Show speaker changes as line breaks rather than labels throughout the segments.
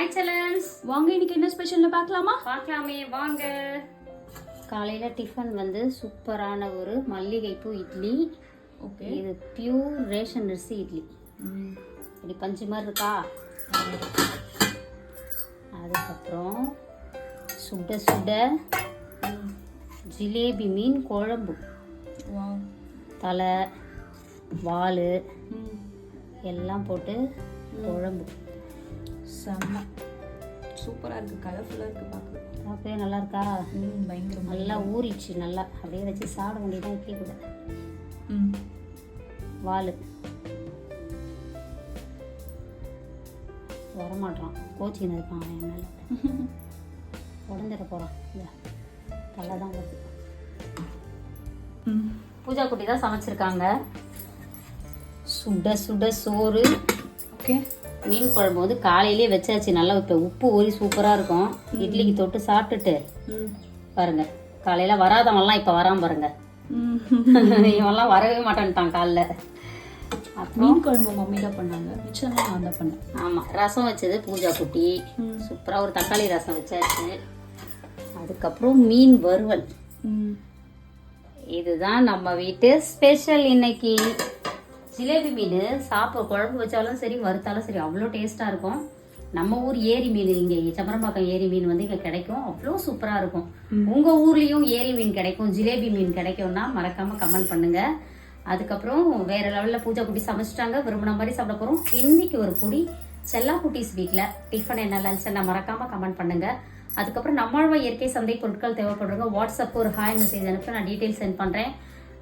Hi செல்லன்ஸ்,
வாங்க இன்னைக்கு என்ன ஸ்பெஷல்னு பார்க்கலாமா?
பார்க்கலாமே வாங்க.
காலையில் டிஃபன் வந்து சூப்பரான ஒரு மல்லிகைப்பூ இட்லி.
ஓகே,
இது பியூர் ரேஷன் அரிசி இட்லி. இப்படி பஞ்சு மாதிரி இருக்கா. அதுக்கப்புறம் சுட சுட ஜிலேபி மீன் குழம்பு, தலை வால் எல்லாம் போட்டு குழம்பு.
செம்ம சூப்பராக இருக்குது, கலர்ஃபுல்லாக இருக்குது பார்க்க.
அப்படியே நல்லா இருக்கா?
பயங்கரம்.
நல்லா ஊறிச்சு, நல்லா அப்படியே வச்சு சாப்பிட வேண்டியதான் இட்லி கூட. வால் வரமாட்டான், கோச்சின்னு இருப்பான் அவன் மேலே. உடஞ்சிட போகிறான். இந்த தலை தான் வருது. பூஜா குட்டி தான் சமைச்சிருக்காங்க. சுட சுட சோறு.
ஓகே,
மீன் குழம்பு வந்து காலையிலே வச்சாச்சு. நல்லா இப்போ உப்பு ஊறி சூப்பராக இருக்கும். இட்லிக்கு தொட்டு சாப்பிட்டுட்டு பாருங்க. காலையில் வராதவன்லாம் இப்போ வராம பாருங்க. இவன்லாம் வரவே மாட்டான்ட்டான் காலைல.
மீன் குழம்பு மம்மி தான் பண்ணாங்க, மிச்சம் நான் தான் பண்ணேன்.
ஆமாம், ரசம் வச்சது பூஜா குட்டி. சூப்பராக ஒரு தக்காளி ரசம் வச்சாச்சு. அதுக்கப்புறம் மீன் வறுவல். இதுதான் நம்ம வீட்டு ஸ்பெஷல் இன்னைக்கு. ஜிலேபி மீன் சாப்பிட குழம்பு வச்சாலும் சரி, வறுத்தாலும் சரி, அவ்வளோ டேஸ்ட்டாக இருக்கும். நம்ம ஊர் ஏரி மீன், இங்கே சம்பரம்பாக்கம் ஏரி மீன் வந்து இங்கே கிடைக்கும். அவ்வளோ சூப்பராக இருக்கும். உங்கள் ஊர்லேயும் ஏரி மீன் கிடைக்கும், ஜிலேபி மீன் கிடைக்கும்னா மறக்காமல் கமெண்ட் பண்ணுங்கள். அதுக்கப்புறம் வேறு லெவலில் பூஜா குட்டி சமைச்சிட்டாங்க. விரும்பின மாதிரி சாப்பிட போகிறோம். இன்னைக்கு ஒரு பொடி செல்லா குட்டீஸ் வீட்டில் டிஃபன் என்ன லன்ச் என்ன மறக்காமல் கமெண்ட் பண்ணுங்கள். அதுக்கப்புறம் நம்மளோட இயற்கை சந்தை பொருட்கள் தேவைப்படுறவங்க வாட்ஸ்அப்புக்கு ஒரு ஹாய் மெசேஜ் அனுப்பி நான் டீட்டெயில்ஸ் சென்ட் பண்ணுறேன்.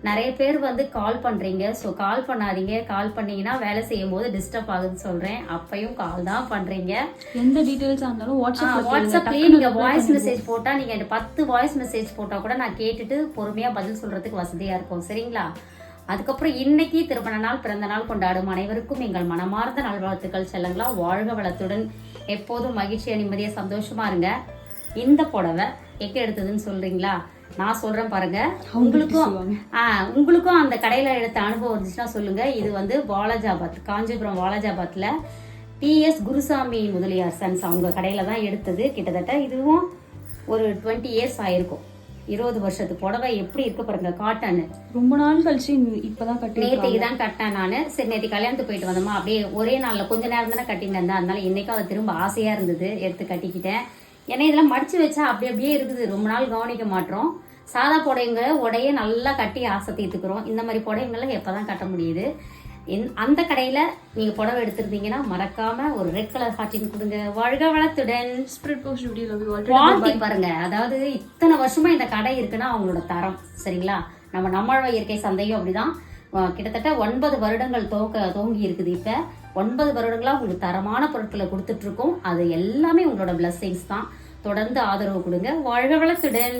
நிறைய பேர் வந்து கால் பண்ணுறீங்க. ஸோ கால் பண்ணாதீங்க. கால் பண்ணீங்கன்னா வேலை செய்யும் போது டிஸ்டர்ப் ஆகுதுன்னு சொல்கிறேன். அப்பையும் கால் தான் பண்ணுறீங்க.
எந்த டீட்டெயில்ஸாக இருந்தாலும்
வாட்ஸ்அப்லேயே நீங்கள் வாய்ஸ் மெசேஜ் போட்டால், நீங்கள் 10 வாய்ஸ் மெசேஜ் போட்டால் கூட நான் கேட்டுட்டு பொறுமையாக பதில் சொல்கிறதுக்கு வசதியாக இருக்கும். சரிங்களா? அதுக்கப்புறம் இன்னைக்கு திருமண நாள், பிறந்த நாள் கொண்டாடும் அனைவருக்கும் எங்கள் மனமார்ந்த நல்வாழ்த்துக்கள். செல்லுங்களா, வாழ்க வளத்துடன் எப்போதும் மகிழ்ச்சியா நிம்மதியா சந்தோஷமா இருங்க. இந்த புடவை எங்க எடுத்ததுன்னு சொல்றீங்களா? நான் சொல்றேன் பாருங்க. உங்களுக்கும் அந்த கடையில எடுத்த அனுபவம் இருந்துச்சுன்னா சொல்லுங்க. இது வந்து வாலாஜாபாத், காஞ்சிபுரம் வாலாஜாபாத்ல டிஎஸ் குருசாமி முதலியார் சன்ஸ் அவங்க கடையில தான் எடுத்தது. கிட்டத்தட்ட இதுவும் ஒரு 20 இயர்ஸ் ஆயிருக்கும். 20 வருஷத்து புடவை எப்படி இருக்கு பாருங்க. காட்டன்.
ரொம்ப நாள் கழிச்சு இப்பதான் கட்டி,
நேற்றுக்கு தான் கட்டேன் நானு. சரி, நேற்று கல்யாணத்துக்கு போயிட்டு வந்தோமா, அப்படியே ஒரே நாள்ல கொஞ்ச நேரம் தானே கட்டிட்டு இருந்தேன். அதனால இன்னைக்கும் அதை திரும்ப ஆசையா இருந்தது, எடுத்து கட்டிக்கிட்டேன். ஏன்னா இதெல்லாம் மடிச்சு வச்சா அப்படியே இருக்குது, ரொம்ப நாள் கவனிக்க மாட்டோம். சாதா புடவைங்க உடைய நல்லா கட்டி ஆசை தீர்த்துக்கிறோம். இந்த மாதிரி புடவைங்கள்லாம் எப்பதான் கட்ட முடியுது. அந்த கடையில நீங்க புடவை எடுத்திருந்தீங்கன்னா மறக்காம ஒரு ரெட் கலர் ஹார்ட்டின் கொடுங்க. வாழ்க வளத்துடன். குவாலிட்டி பாருங்க. அதாவது இத்தனை வருஷமா இந்த கடை இருக்குன்னா அவங்களோட தரம். சரிங்களா? நம்மளோட இயற்கை சந்தையும் அப்படிதான். கிட்டத்தட்ட 9 வருடங்கள் துவங்கி இருக்குது. இப்ப 9 வருடங்களா உங்களுக்கு தரமான பொருட்களை கொடுத்துட்டு இருக்கோம். அது எல்லாமே உங்களோட பிளஸ்ஸிங்ஸ் தான். தொடர்ந்து ஆதரவு கொடுங்க. வாழ்க வளத்துடன்.